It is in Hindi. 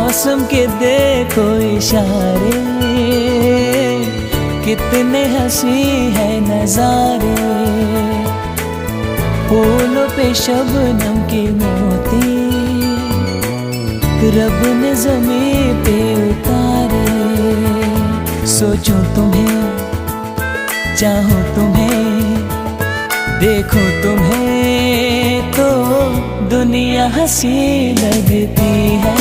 मौसम के देखो इशारे, कितने हंसी है नजारे। फूलों पे शबनम के मोती रब ने ज़मीं पे उतारे। सोचो तुम्हें, चाहो तुम्हें, देखो तुम्हें तो दुनिया हंसी लगती है।